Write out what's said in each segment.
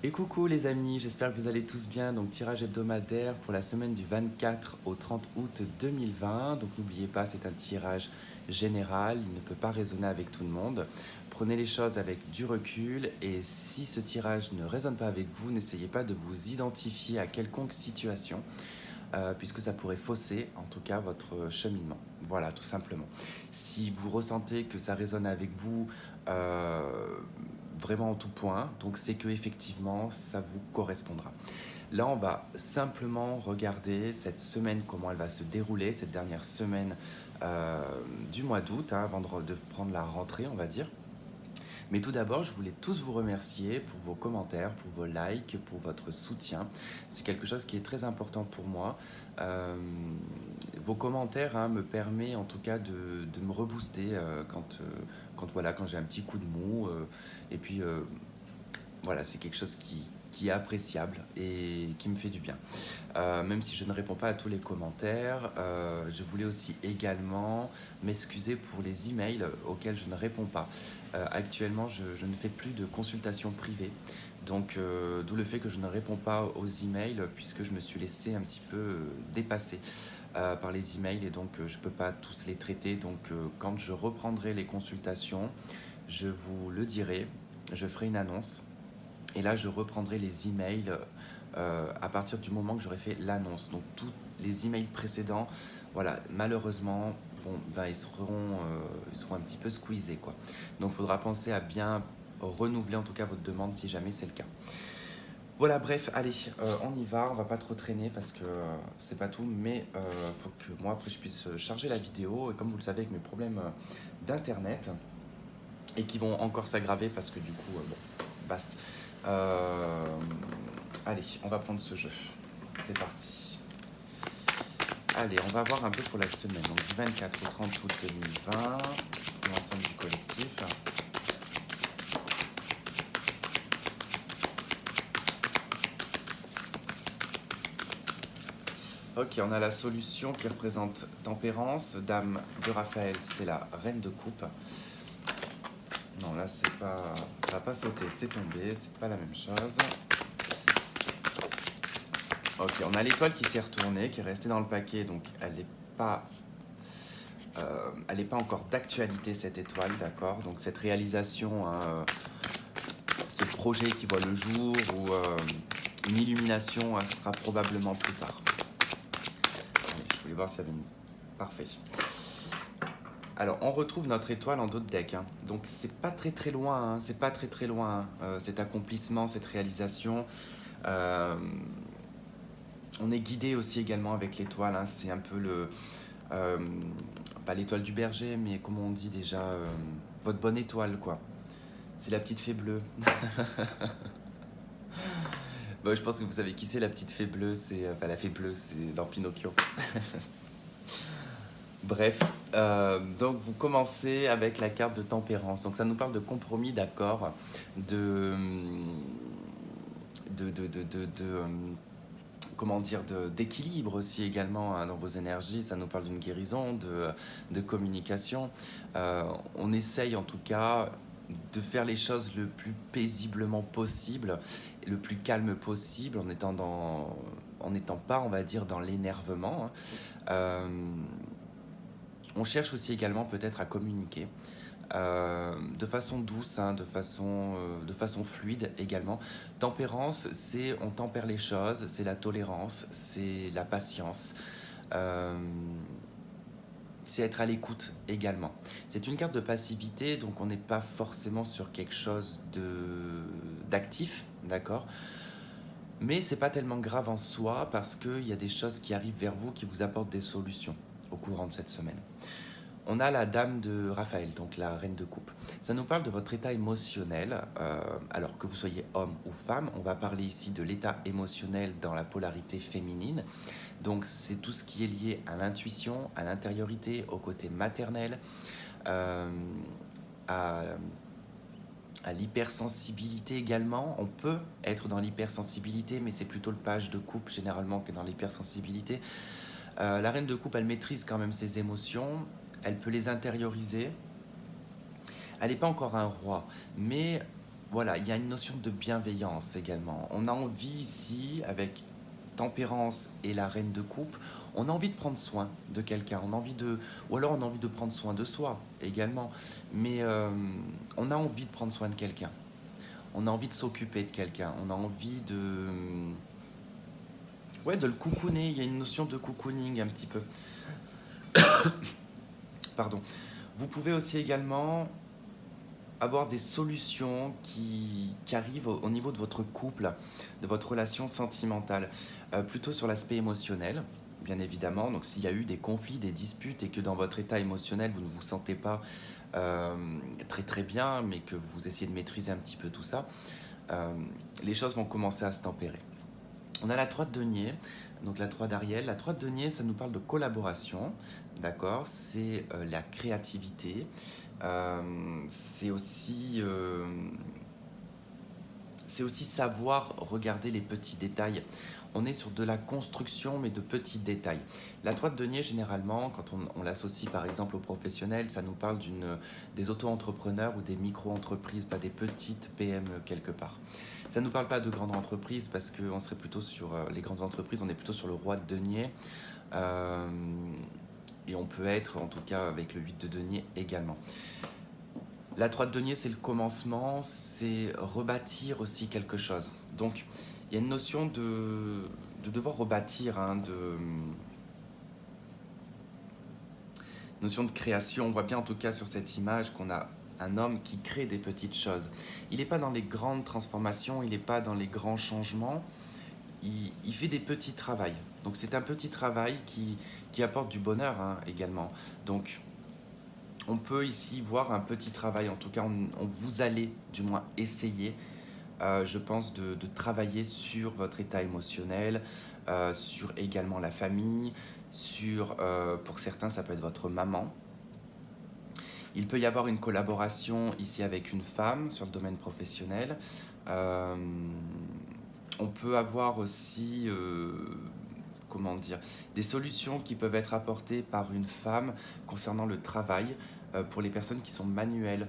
Et coucou les amis, j'espère que vous allez tous bien. Donc tirage hebdomadaire pour la semaine du 24 au 30 août 2020. Donc n'oubliez pas, c'est un tirage général, il ne peut pas résonner avec tout le monde. Prenez les choses avec du recul et si ce tirage ne résonne pas avec vous, n'essayez pas de vous identifier à quelconque situation puisque ça pourrait fausser en tout cas votre cheminement. Voilà, tout simplement. Si vous ressentez que ça résonne avec vous, vraiment en tout point, donc c'est que effectivement ça vous correspondra. Là, on va simplement regarder cette semaine, comment elle va se dérouler, cette dernière semaine du mois d'août, hein, avant de prendre la rentrée, on va dire. Mais tout d'abord, je voulais tous vous remercier pour vos commentaires, pour vos likes, pour votre soutien. C'est quelque chose qui est très important pour moi. Euh, Vos commentaires me permettent en tout cas de me rebooster quand j'ai un petit coup de mou. Et puis voilà, c'est quelque chose qui est appréciable et qui me fait du bien. Même si je ne réponds pas à tous les commentaires, je voulais aussi également m'excuser pour les emails auxquels je ne réponds pas. Actuellement, je ne fais plus de consultations privées, donc d'où le fait que je ne réponds pas aux emails puisque je me suis laissé un petit peu dépasser par les emails et donc je ne peux pas tous les traiter. Donc quand je reprendrai les consultations, je vous le dirai, je ferai une annonce. Et là, je reprendrai les emails à partir du moment que j'aurai fait l'annonce. Donc, tous les emails précédents, voilà, malheureusement, bon, ben, ils seront un petit peu squeezés, quoi. Donc, il faudra penser à bien renouveler en tout cas votre demande si jamais c'est le cas. Voilà, bref, allez, on y va, on va pas trop traîner parce que c'est pas tout, mais faut que moi après je puisse charger la vidéo et comme vous le savez avec mes problèmes d'internet, et qui vont encore s'aggraver parce que du coup, bon, basta. Euh, Allez, on va prendre ce jeu. C'est parti. Allez, on va voir un peu pour la semaine. Donc du 24 au 30 août 2020, l'ensemble du collectif. Ok, on a la solution qui représente Tempérance. Dame de Raphaël, c'est la reine de coupe. Non, là, c'est pas... ça va pas sauter, c'est tombé, c'est pas la même chose. Ok, on a l'étoile qui s'est retournée, qui est restée dans le paquet, donc elle n'est pas encore d'actualité cette étoile, d'accord. Donc cette réalisation, hein, ce projet qui voit le jour ou une illumination sera probablement plus tard. Allez, je voulais voir s'il y avait une... Parfait. Alors, on retrouve notre étoile en dos de deck, hein. Donc c'est pas très loin, hein. C'est pas très loin, hein, cet accomplissement, cette réalisation. Euh, on est guidé aussi également avec l'étoile, hein. C'est un peu le... pas l'étoile du berger, mais comment on dit déjà, votre bonne étoile, quoi. C'est la petite fée bleue. Bon, je pense que vous savez qui c'est la petite fée bleue, c'est... la fée bleue, c'est dans Pinocchio. Bref, donc vous commencez avec la carte de tempérance. Donc ça nous parle de compromis, d'accord, comment dire, d'équilibre aussi également hein, dans vos énergies. Ça nous parle d'une guérison, de communication. On essaye en tout cas de faire les choses le plus paisiblement possible, le plus calme possible, en n'étant pas, on va dire, dans l'énervement, hein. On cherche aussi également peut-être à communiquer de façon douce, hein, de façon fluide également. Tempérance, c'est on tempère les choses, c'est la tolérance, c'est la patience. Euh, c'est être à l'écoute également. C'est une carte de passivité, donc on n'est pas forcément sur quelque chose d'actif, d'accord. Mais c'est pas tellement grave en soi parce qu'il y a des choses qui arrivent vers vous qui vous apportent des solutions au courant de cette semaine. On a la dame de Raphaël, donc la reine de coupe. Ça nous parle de votre état émotionnel. Alors que vous soyez homme ou femme, on va parler ici de l'état émotionnel dans la polarité féminine. Donc c'est tout ce qui est lié à l'intuition, à l'intériorité, au côté maternel, euh, à, à l'hypersensibilité également. On peut être dans l'hypersensibilité, mais c'est plutôt le page de coupe généralement que dans l'hypersensibilité. La reine de coupe, elle maîtrise quand même ses émotions, elle peut les intérioriser. Elle n'est pas encore un roi, mais voilà, il y a une notion de bienveillance également. On a envie ici, avec tempérance et la reine de coupe, on a envie de prendre soin de quelqu'un, on a envie de, ou alors on a envie de prendre soin de soi également, mais on a envie de prendre soin de quelqu'un, on a envie de s'occuper de quelqu'un, on a envie de, ouais, de le coucouner, il y a une notion de cocooning un petit peu, pardon. Vous pouvez aussi également avoir des solutions qui arrivent au niveau de votre couple, de votre relation sentimentale, plutôt sur l'aspect émotionnel, bien évidemment. Donc s'il y a eu des conflits, des disputes et que dans votre état émotionnel, vous ne vous sentez pas très très bien, mais que vous essayez de maîtriser un petit peu tout ça, euh, les choses vont commencer à se tempérer. On a la 3 de denier, donc la 3 d'Ariel. La 3 de denier, ça nous parle de collaboration, d'accord? C'est la créativité, c'est aussi, savoir regarder les petits détails. On est sur de la construction, mais de petits détails. La 3 de denier, généralement, quand on l'associe par exemple aux professionnels, ça nous parle des auto-entrepreneurs ou des micro-entreprises, pas des petites PME quelque part. Ça ne nous parle pas de grandes entreprises parce qu'on serait plutôt sur les grandes entreprises, on est plutôt sur le roi de denier. Euh, et on peut être, en tout cas avec le 8 de denier également. La 3 de denier, c'est le commencement, c'est rebâtir aussi quelque chose. Donc, il y a une notion de devoir rebâtir, hein, notion de création. On voit bien en tout cas sur cette image qu'on a un homme qui crée des petites choses. Il n'est pas dans les grandes transformations, il n'est pas dans les grands changements, il fait des petits travails. Donc c'est un petit travail qui apporte du bonheur, hein, également. Donc on peut ici voir un petit travail, en tout cas vous allez du moins essayer, je pense, de travailler sur votre état émotionnel, sur également la famille, pour certains ça peut être votre maman. Il peut y avoir une collaboration ici avec une femme sur le domaine professionnel. Euh, on peut avoir aussi, comment dire, des solutions qui peuvent être apportées par une femme concernant le travail, pour les personnes qui sont manuelles,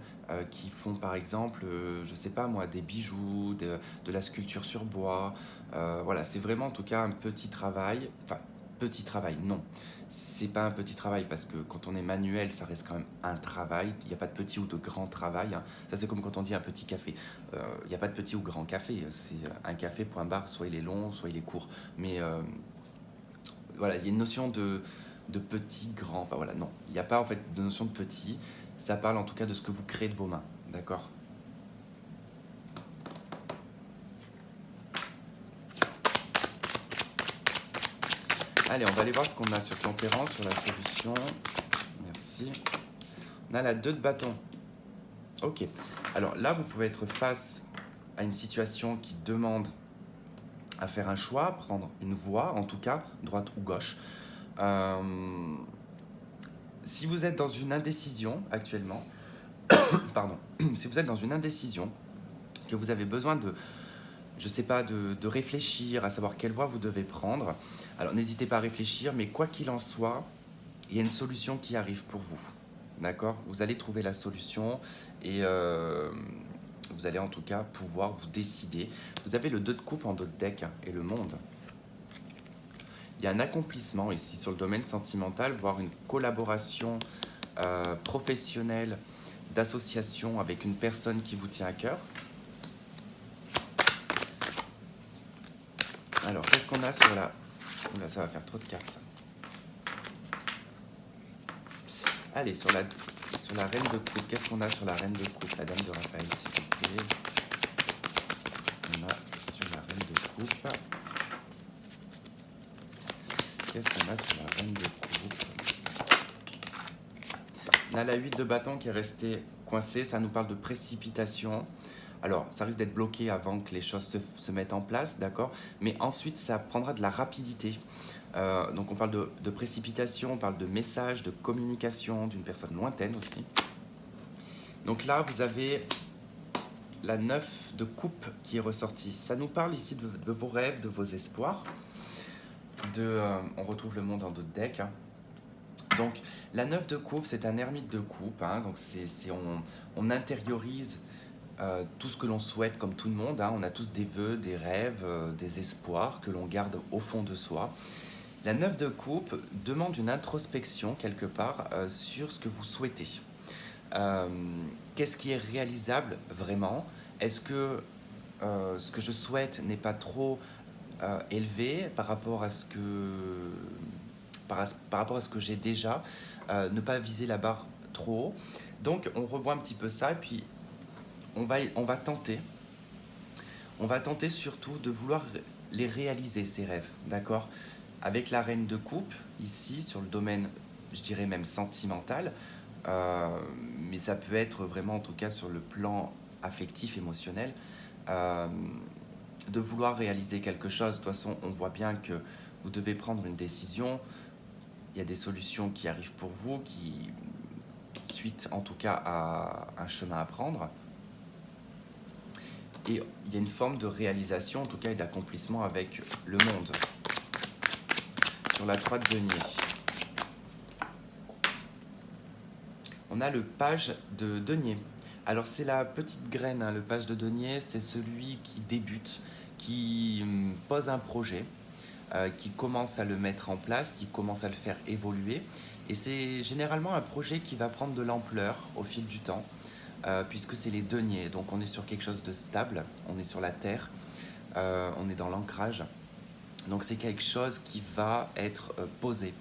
qui font par exemple, je sais pas moi, des bijoux, de la sculpture sur bois. Voilà, c'est vraiment en tout cas un petit travail. Enfin, petit travail, non. C'est pas un petit travail parce que quand on est manuel, ça reste quand même un travail. Il n'y a pas de petit ou de grand travail, hein. Ça, c'est comme quand on dit un petit café. Il n'y a pas de petit ou grand café. C'est un café, point barre. Soit il est long, soit il est court. Mais voilà, il y a une notion de petit, grand. Enfin voilà, non. Il n'y a pas en fait de notion de petit. Ça parle en tout cas de ce que vous créez de vos mains. D'accord? Allez, on va aller voir ce qu'on a sur tempérance, sur la solution. Merci. On a la 2 de bâton. Ok. Alors là, vous pouvez être face à une situation qui demande à faire un choix, prendre une voie, en tout cas, droite ou gauche. Euh, si vous êtes dans une indécision actuellement, pardon, si vous êtes dans une indécision, que vous avez besoin de, je sais pas, de réfléchir, à savoir quelle voie vous devez prendre, alors n'hésitez pas à réfléchir, mais quoi qu'il en soit, il y a une solution qui arrive pour vous. D'accord? Vous allez trouver la solution et vous allez en tout cas pouvoir vous décider. Vous avez le 2 de coupe en dos de deck, hein, et le monde. Il y a un accomplissement ici sur le domaine sentimental, voire une collaboration professionnelle, d'association avec une personne qui vous tient à cœur. Alors, qu'est-ce qu'on a sur la... Oula, ça va faire trop de cartes, ça. Allez, sur la reine de coupe, qu'est-ce qu'on a sur la reine de coupe? La dame de Raphaël, s'il vous plaît. Qu'est-ce qu'on a sur la reine de coupe? Qu'est-ce qu'on a sur la reine de coupe? On a la 8 de bâton qui est restée coincée, ça nous parle de précipitation. Alors, ça risque d'être bloqué avant que les choses se mettent en place, d'accord? Mais ensuite, ça prendra de la rapidité. Donc, on parle de précipitation, on parle de message, de communication d'une personne lointaine aussi. Donc là, vous avez la 9 de coupe qui est ressortie. Ça nous parle ici de vos rêves, de vos espoirs. On retrouve le monde en dos de deck, hein. Donc, la 9 de coupe, c'est un ermite de coupe, hein. Donc, on intériorise tout ce que l'on souhaite comme tout le monde, hein. On a tous des vœux, des rêves, des espoirs que l'on garde au fond de soi. La 9 de coupe demande une introspection quelque part sur ce que vous souhaitez. Euh, Qu'est-ce qui est réalisable vraiment? Est-ce que ce que je souhaite n'est pas trop élevé par rapport à ce que, par rapport à ce que j'ai déjà? Ne pas viser la barre trop haut. Donc on revoit un petit peu ça et puis on va tenter. On va tenter surtout de vouloir les réaliser, ces rêves, d'accord? Avec la reine de coupe, ici, sur le domaine, je dirais même sentimental, euh, mais ça peut être vraiment, en tout cas, sur le plan affectif, émotionnel, euh, de vouloir réaliser quelque chose. De toute façon, on voit bien que vous devez prendre une décision. Il y a des solutions qui arrivent pour vous, qui, suite en tout cas à un chemin à prendre. Et il y a une forme de réalisation, en tout cas, et d'accomplissement avec le monde. Sur la 3 de denier, on a le page de denier. Alors c'est la petite graine, hein, le page de denier, c'est celui qui débute, qui pose un projet, qui commence à le mettre en place, qui commence à le faire évoluer. Et c'est généralement un projet qui va prendre de l'ampleur au fil du temps, puisque c'est les deniers. Donc on est sur quelque chose de stable, on est sur la terre, on est dans l'ancrage. Donc c'est quelque chose qui va être posé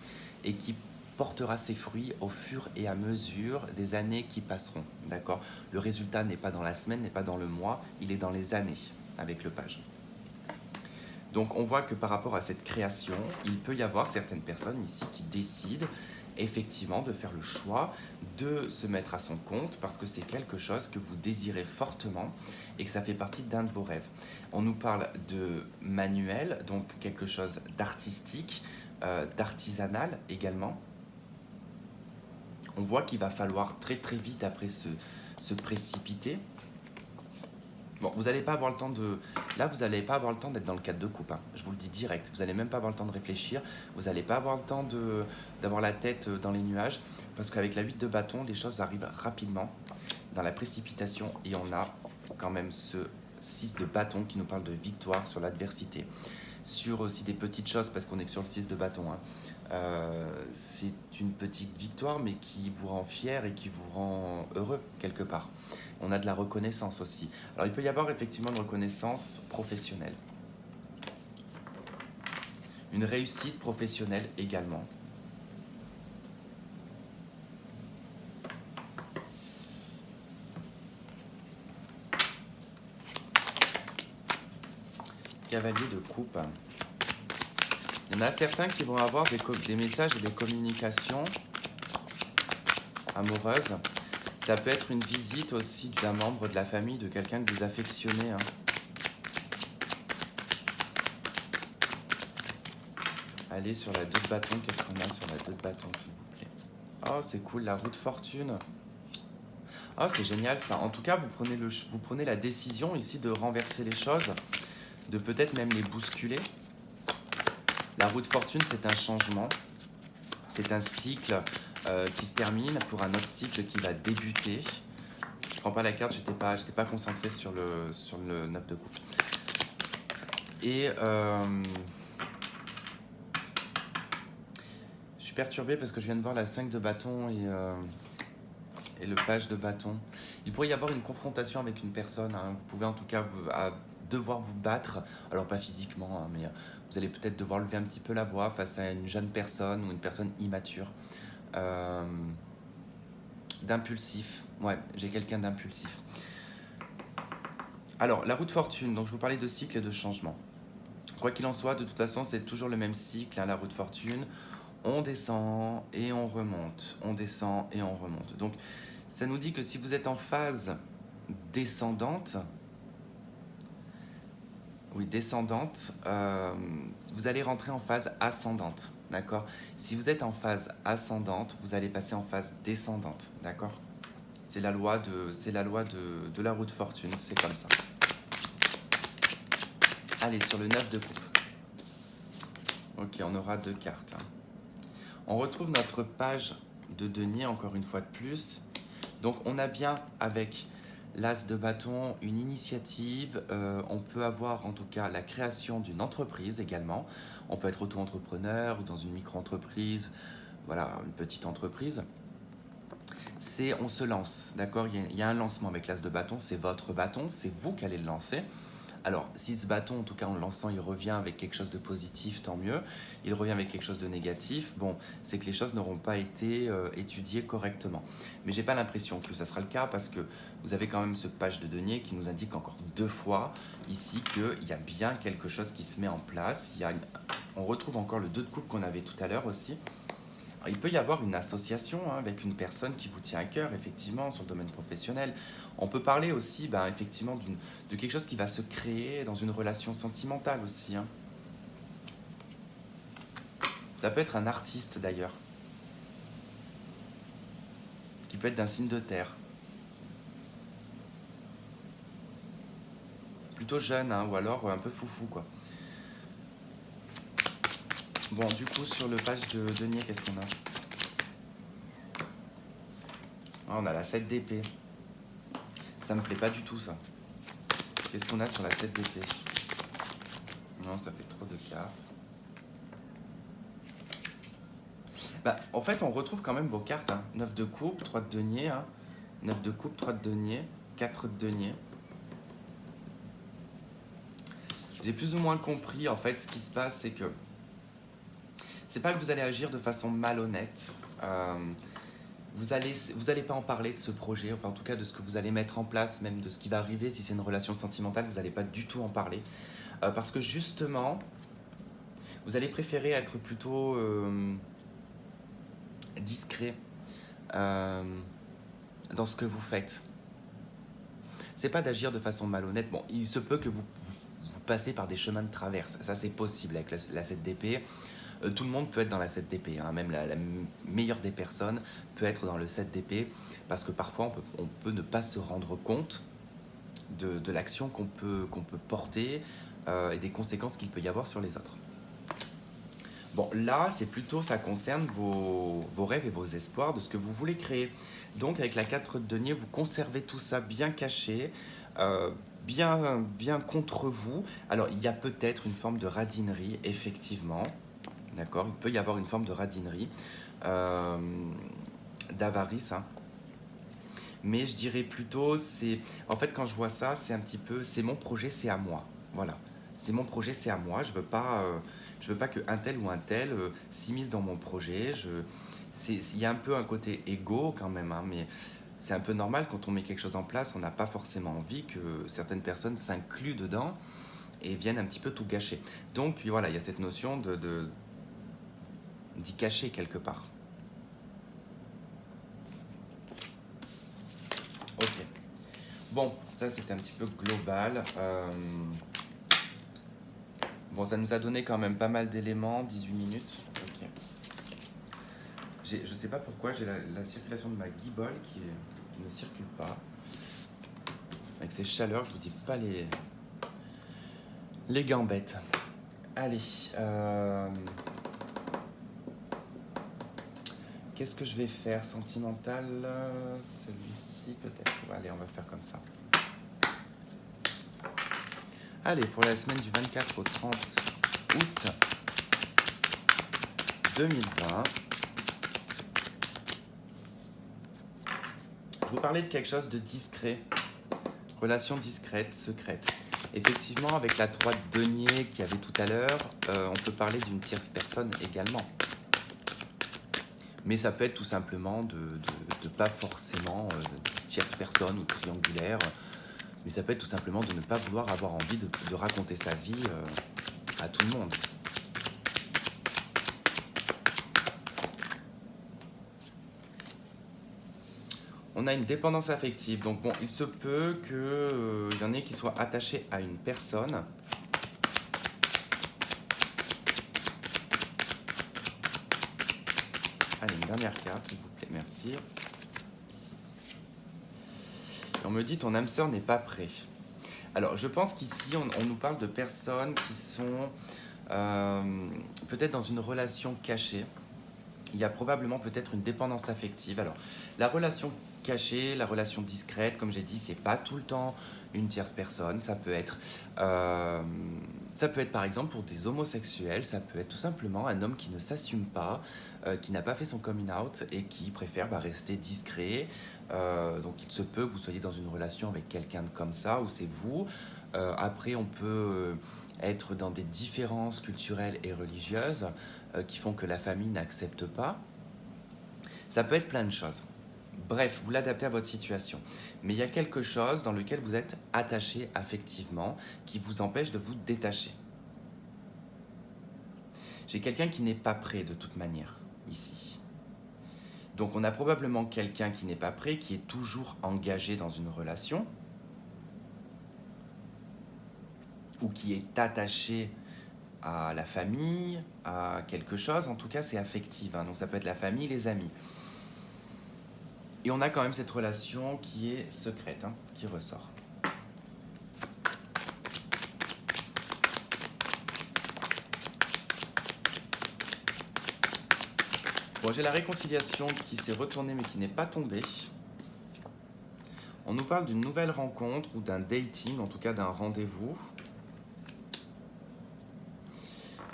et qui portera ses fruits au fur et à mesure des années qui passeront. D'accord? Le résultat n'est pas dans la semaine, n'est pas dans le mois, il est dans les années avec le page. Donc on voit que par rapport à cette création, il peut y avoir certaines personnes ici qui décident effectivement de faire le choix de se mettre à son compte parce que c'est quelque chose que vous désirez fortement et que ça fait partie d'un de vos rêves. On nous parle de manuel, donc quelque chose d'artistique, d'artisanal également. On voit qu'il va falloir très très vite après se précipiter. Bon, vous n'allez pas avoir le temps de... Là, vous n'allez pas avoir le temps d'être dans le 4 de coupe, hein. Je vous le dis direct. Vous n'allez même pas avoir le temps de réfléchir. Vous n'allez pas avoir le temps d'avoir la tête dans les nuages. Parce qu'avec la 8 de bâton, les choses arrivent rapidement dans la précipitation. Et on a quand même ce 6 de bâton qui nous parle de victoire sur l'adversité. Sur aussi des petites choses, parce qu'on est sur le 6 de bâton, hein. C'est une petite victoire, mais qui vous rend fier et qui vous rend heureux quelque part. On a de la reconnaissance aussi. Alors il peut y avoir effectivement une reconnaissance professionnelle. Une réussite professionnelle également. Cavalier de coupe. Il y en a certains qui vont avoir des messages et des communications amoureuses. Ça peut être une visite aussi d'un membre de la famille, de quelqu'un que vous affectionnez, hein. Allez sur la 2 de bâton, qu'est-ce qu'on a sur la 2 de bâton, s'il vous plaît? Oh, c'est cool, la roue de fortune. Oh, c'est génial ça. En tout cas, vous prenez la décision ici de renverser les choses, de peut-être même les bousculer. La roue de fortune, c'est un changement, c'est un cycle qui se termine pour un autre cycle qui va débuter. Je prends pas la carte, j'étais pas concentré sur le 9 de coupe. Et je suis perturbé parce que je viens de voir la 5 de bâton et le page de bâton. Il pourrait y avoir une confrontation avec une personne, hein. Vous pouvez en tout cas devoir vous battre, alors pas physiquement, hein, mais vous allez peut-être devoir lever un petit peu la voix face à une jeune personne ou une personne immature. D'impulsif, ouais, j'ai quelqu'un d'impulsif. Alors, la roue de fortune, donc je vous parlais de cycle et de changement. Quoi qu'il en soit, de toute façon, c'est toujours le même cycle, hein, la roue de fortune. On descend et on remonte, on descend et on remonte. Donc, ça nous dit que si vous êtes en phase descendante, vous allez rentrer en phase ascendante, d'accord? Si vous êtes en phase ascendante, vous allez passer en phase descendante, d'accord? C'est la loi de la roue de fortune, c'est comme ça. Allez, sur le 9 de coupe. Ok, on aura 2 cartes, hein. On retrouve notre page de denier, encore une fois de plus. Donc, on a bien avec L'as de bâton, une initiative. On peut avoir en tout cas la création d'une entreprise également. On peut être auto-entrepreneur ou dans une micro-entreprise, voilà, une petite entreprise. On se lance, d'accord? Il y a un lancement avec l'as de bâton, c'est votre bâton, c'est vous qui allez le lancer. Alors, si ce bâton, en tout cas en le lançant, il revient avec quelque chose de positif, tant mieux. Il revient avec quelque chose de négatif, bon, c'est que les choses n'auront pas été étudiées correctement. Mais j'ai pas l'impression que ça sera le cas parce que vous avez quand même ce page de denier qui nous indique encore 2 fois ici qu'il y a bien quelque chose qui se met en place. On retrouve encore le 2 de coupe qu'on avait tout à l'heure aussi. Alors, il peut y avoir une association avec une personne qui vous tient à cœur, effectivement, sur le domaine professionnel. On peut parler aussi, effectivement, de quelque chose qui va se créer dans une relation sentimentale aussi. Ça peut être un artiste d'ailleurs, qui peut être d'un signe de terre. Plutôt jeune, ou alors un peu foufou, quoi. Bon, du coup, sur le page de denier, qu'est-ce qu'on a? On a la 7 d'épée. Ça me plaît pas du tout, ça. Qu'est-ce qu'on a sur la 7 d'épée? Non, ça fait trop de cartes. En fait, on retrouve quand même vos cartes. 9 de coupe, 3 de denier. 9 de coupe, 3 de denier, 4 de denier. J'ai plus ou moins compris, en fait, ce qui se passe, c'est que c'est pas que vous allez agir de façon malhonnête. Vous allez pas en parler de ce projet, enfin en tout cas de ce que vous allez mettre en place, même de ce qui va arriver. Si c'est une relation sentimentale, vous n'allez pas du tout en parler. Parce que justement, vous allez préférer être plutôt discret dans ce que vous faites. C'est pas d'agir de façon malhonnête. Bon, il se peut que vous passez par des chemins de traverse. Ça, c'est possible avec la 7 d'épée. Tout le monde peut être dans la 7 d'épée, même la meilleure des personnes peut être dans le 7 d'épée, parce que parfois on peut ne pas se rendre compte de l'action qu'on peut porter et des conséquences qu'il peut y avoir sur les autres. Bon, là, c'est plutôt, ça concerne vos rêves et vos espoirs de ce que vous voulez créer. Donc, avec la 4 de denier, vous conservez tout ça bien caché, bien contre vous. Alors, il y a peut-être une forme de radinerie, effectivement. D'accord, il peut y avoir une forme de radinerie, d'avarice. Mais je dirais plutôt, en fait, quand je vois ça, c'est un petit peu, c'est mon projet, c'est à moi. Voilà, c'est mon projet, c'est à moi. Je veux pas que un tel ou un tel s'immisce dans mon projet. Il y a un peu un côté égo quand même, mais c'est un peu normal quand on met quelque chose en place. On n'a pas forcément envie que certaines personnes s'incluent dedans et viennent un petit peu tout gâcher. Donc voilà, il y a cette notion d'y cacher quelque part. Ok. Bon, ça c'était un petit peu global. Bon, ça nous a donné quand même pas mal d'éléments, 18 minutes. Ok. Je sais pas pourquoi j'ai la circulation de ma guibole qui ne circule pas. Avec ces chaleurs, je vous dis pas les gambettes. Allez. Qu'est-ce que je vais faire? Sentimental, celui-ci peut-être. Allez, on va faire comme ça. Allez, pour la semaine du 24 au 30 août 2020. Je vous parlais de quelque chose de discret. Relation discrète, secrète. Effectivement, avec la 3 de denier qu'il y avait tout à l'heure, on peut parler d'une tierce personne également. Mais ça peut être tout simplement de pas forcément tierce personne ou triangulaire, mais ça peut être tout simplement de ne pas vouloir avoir envie de raconter sa vie à tout le monde. On a une dépendance affective, donc bon, il se peut qu'il y en ait qui soient attachés à une personne. Allez, une dernière carte, s'il vous plaît, merci. Et on me dit, ton âme sœur n'est pas prêt. Alors, je pense qu'ici, on nous parle de personnes qui sont peut-être dans une relation cachée. Il y a probablement peut-être une dépendance affective. Alors, la relation cachée, la relation discrète, comme j'ai dit, c'est pas tout le temps une tierce personne. Ça peut être par exemple pour des homosexuels, ça peut être tout simplement un homme qui ne s'assume pas, qui n'a pas fait son coming out et qui préfère rester discret. Donc il se peut que vous soyez dans une relation avec quelqu'un comme ça, où c'est vous. Après, on peut être dans des différences culturelles et religieuses qui font que la famille n'accepte pas. Ça peut être plein de choses. Bref, vous l'adaptez à votre situation. Mais il y a quelque chose dans lequel vous êtes attaché affectivement qui vous empêche de vous détacher. J'ai quelqu'un qui n'est pas prêt de toute manière, ici. Donc on a probablement quelqu'un qui n'est pas prêt, qui est toujours engagé dans une relation, ou qui est attaché à la famille, à quelque chose. En tout cas, c'est affectif, hein. Donc ça peut être la famille, les amis. Et on a quand même cette relation qui est secrète, hein, qui ressort. Bon, j'ai la réconciliation qui s'est retournée mais qui n'est pas tombée. On nous parle d'une nouvelle rencontre ou d'un dating, en tout cas d'un rendez-vous.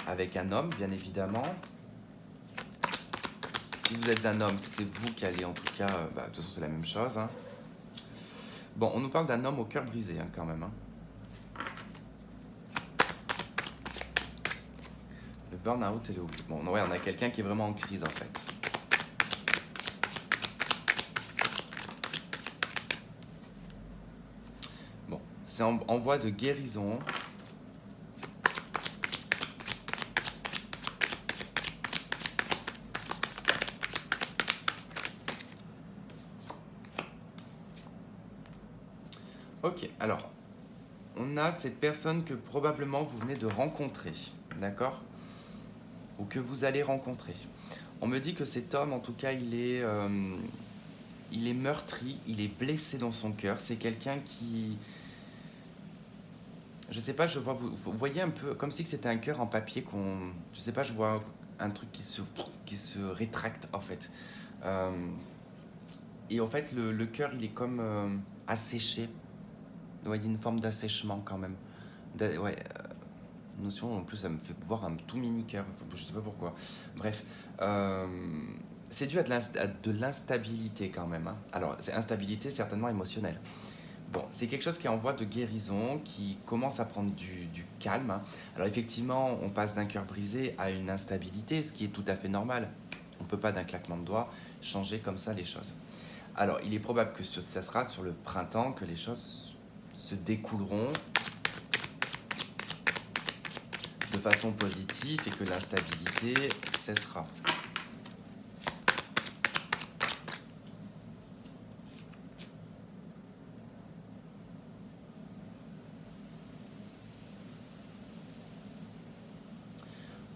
Avec un homme, bien évidemment. Si vous êtes un homme, c'est vous qui allez en tout cas... de toute façon, c'est la même chose, hein. Bon, on nous parle d'un homme au cœur brisé, hein, quand même, hein. Le burn-out et le oubli. Bon, ouais, on a quelqu'un qui est vraiment en crise, en fait. Bon, c'est en voie de guérison. Ok, alors, on a cette personne que probablement vous venez de rencontrer, d'accord? Ou que vous allez rencontrer. On me dit que cet homme, en tout cas, il est meurtri, il est blessé dans son cœur. C'est quelqu'un qui... Je sais pas, je vois, vous voyez un peu, comme si c'était un cœur en papier qu'on... Je sais pas, je vois un truc qui se rétracte, en fait. Euh, et en fait, le cœur, il est comme asséché. Ouais, il y a une forme d'assèchement quand même. Ouais, notion, en plus, ça me fait voir un tout mini cœur. Je sais pas pourquoi. Bref. C'est dû à de l'instabilité quand même, hein. Alors, c'est instabilité certainement émotionnelle. Bon, c'est quelque chose qui est en voie de guérison, qui commence à prendre du calme, hein. Alors effectivement, on passe d'un cœur brisé à une instabilité, ce qui est tout à fait normal. On ne peut pas d'un claquement de doigts changer comme ça les choses. Alors, il est probable que ça sera sur le printemps que les choses se découleront de façon positive et que l'instabilité cessera.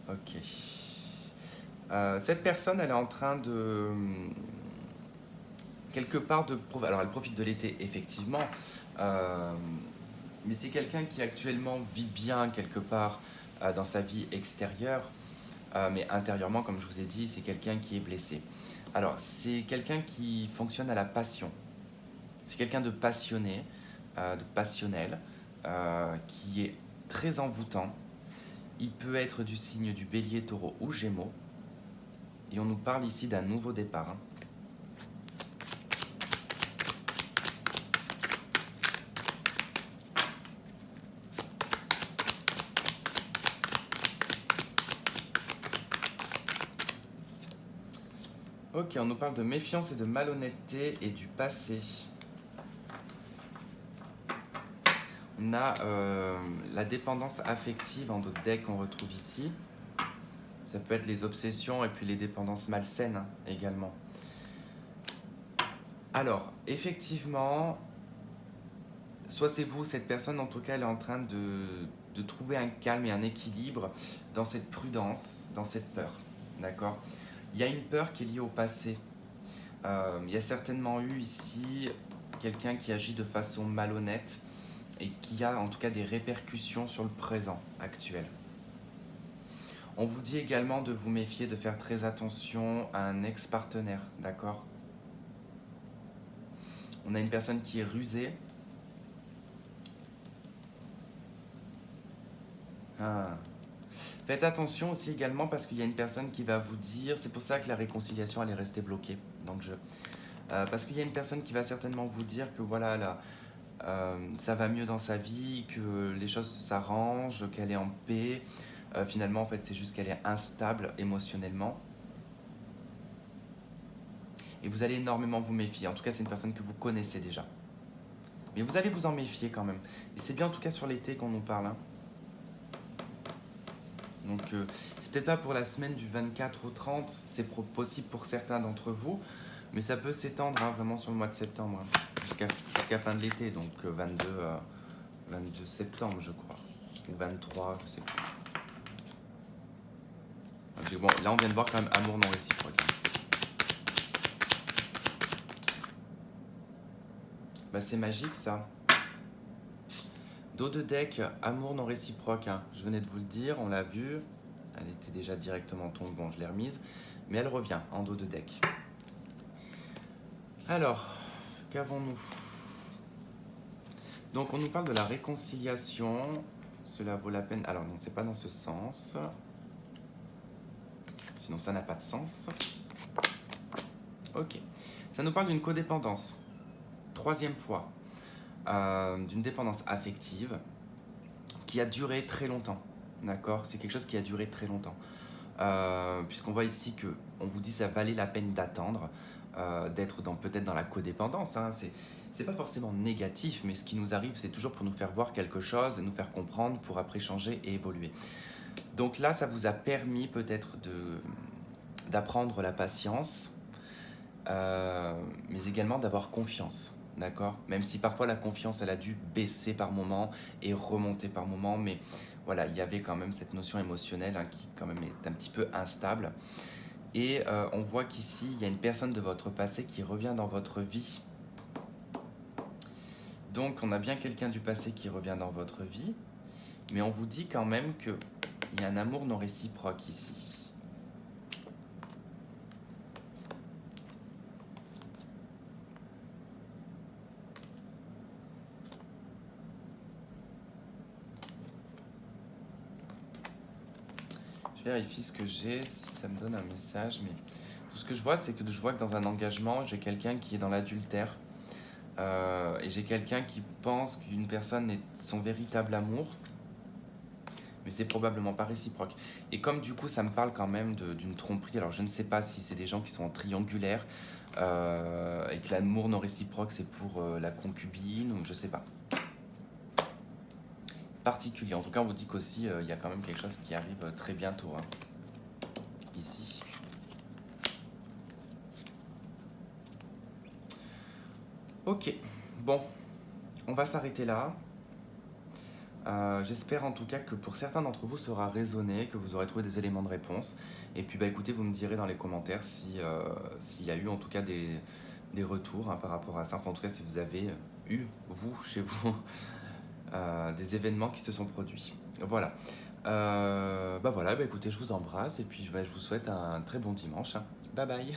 Ok. Cette personne, elle est en train de... quelque part de... Alors, elle profite de l'été, effectivement. Mais c'est quelqu'un qui actuellement vit bien quelque part dans sa vie extérieure. Mais intérieurement, comme je vous ai dit, c'est quelqu'un qui est blessé. Alors, c'est quelqu'un qui fonctionne à la passion. C'est quelqu'un de passionné, de passionnel, qui est très envoûtant. Il peut être du signe du Bélier, Taureau ou Gémeaux. Et on nous parle ici d'un nouveau départ, hein. Ok, on nous parle de méfiance et de malhonnêteté et du passé. On a la dépendance affective en d'autres decks qu'on retrouve ici. Ça peut être les obsessions et puis les dépendances malsaines, hein, également. Alors, effectivement, soit c'est vous, cette personne, en tout cas, elle est en train de trouver un calme et un équilibre dans cette prudence, dans cette peur. D'accord? Il y a une peur qui est liée au passé. Il y a certainement eu ici quelqu'un qui agit de façon malhonnête et qui a en tout cas des répercussions sur le présent actuel. On vous dit également de vous méfier, de faire très attention à un ex-partenaire, d'accord? On a une personne qui est rusée. Ah. Faites attention aussi également parce qu'il y a une personne qui va vous dire, c'est pour ça que la réconciliation elle est restée bloquée dans le jeu. Parce qu'il y a une personne qui va certainement vous dire que voilà, là, ça va mieux dans sa vie, que les choses s'arrangent, qu'elle est en paix. Finalement, en fait, c'est juste qu'elle est instable émotionnellement. Et vous allez énormément vous méfier. En tout cas, c'est une personne que vous connaissez déjà. Mais vous allez vous en méfier quand même. Et c'est bien en tout cas sur l'été qu'on nous parle. Hein. Donc, c'est peut-être pas pour la semaine du 24 au 30, c'est possible pour certains d'entre vous, mais ça peut s'étendre hein, vraiment sur le mois de septembre, hein, jusqu'à fin de l'été, donc 22 septembre, je crois, ou 23, je sais plus. Bon, là, on vient de voir quand même amour non réciproque. Bah, c'est magique ça. Dos de deck, amour non réciproque. Hein. Je venais de vous le dire, on l'a vu. Elle était déjà directement tombée, bon, je l'ai remise. Mais elle revient en dos de deck. Alors, qu'avons-nous? Donc, on nous parle de la réconciliation. Cela vaut la peine. Alors, non, c'est pas dans ce sens. Sinon, ça n'a pas de sens. Ok. Ça nous parle d'une codépendance. Troisième fois. D'une dépendance affective qui a duré très longtemps. D'accord? C'est quelque chose qui a duré très longtemps. Puisqu'on voit ici qu'on vous dit que ça valait la peine d'attendre, d'être peut-être dans la codépendance. Hein. C'est pas forcément négatif, mais ce qui nous arrive, c'est toujours pour nous faire voir quelque chose, nous faire comprendre, pour après changer et évoluer. Donc là, ça vous a permis peut-être d'apprendre la patience, mais également d'avoir confiance. D'accord? Même si parfois la confiance, elle a dû baisser par moments et remonter par moments, mais voilà, il y avait quand même cette notion émotionnelle hein, qui quand même est un petit peu instable. Et on voit qu'ici, il y a une personne de votre passé qui revient dans votre vie. Donc, on a bien quelqu'un du passé qui revient dans votre vie, mais on vous dit quand même qu'il y a un amour non réciproque ici. Je vérifie ce que j'ai, si ça me donne un message, mais tout ce que je vois, c'est que je vois que dans un engagement, j'ai quelqu'un qui est dans l'adultère. Et j'ai quelqu'un qui pense qu'une personne est son véritable amour, mais c'est probablement pas réciproque. Et comme du coup ça me parle quand même d'une tromperie, alors je ne sais pas si c'est des gens qui sont en triangulaire et que l'amour non réciproque c'est pour la concubine ou je sais pas. Particulier. En tout cas on vous dit qu'aussi il y a quand même quelque chose qui arrive très bientôt hein, ici. Ok, bon, on va s'arrêter là. J'espère en tout cas que pour certains d'entre vous, ça aura résonné, que vous aurez trouvé des éléments de réponse. Et puis bah écoutez, vous me direz dans les commentaires s'il y a eu en tout cas des retours hein, par rapport à ça. Enfin en tout cas si vous avez eu, vous, chez vous, des événements qui se sont produits. Voilà. Bah voilà, bah écoutez, je vous embrasse et puis bah, je vous souhaite un très bon dimanche. Hein. Bye bye.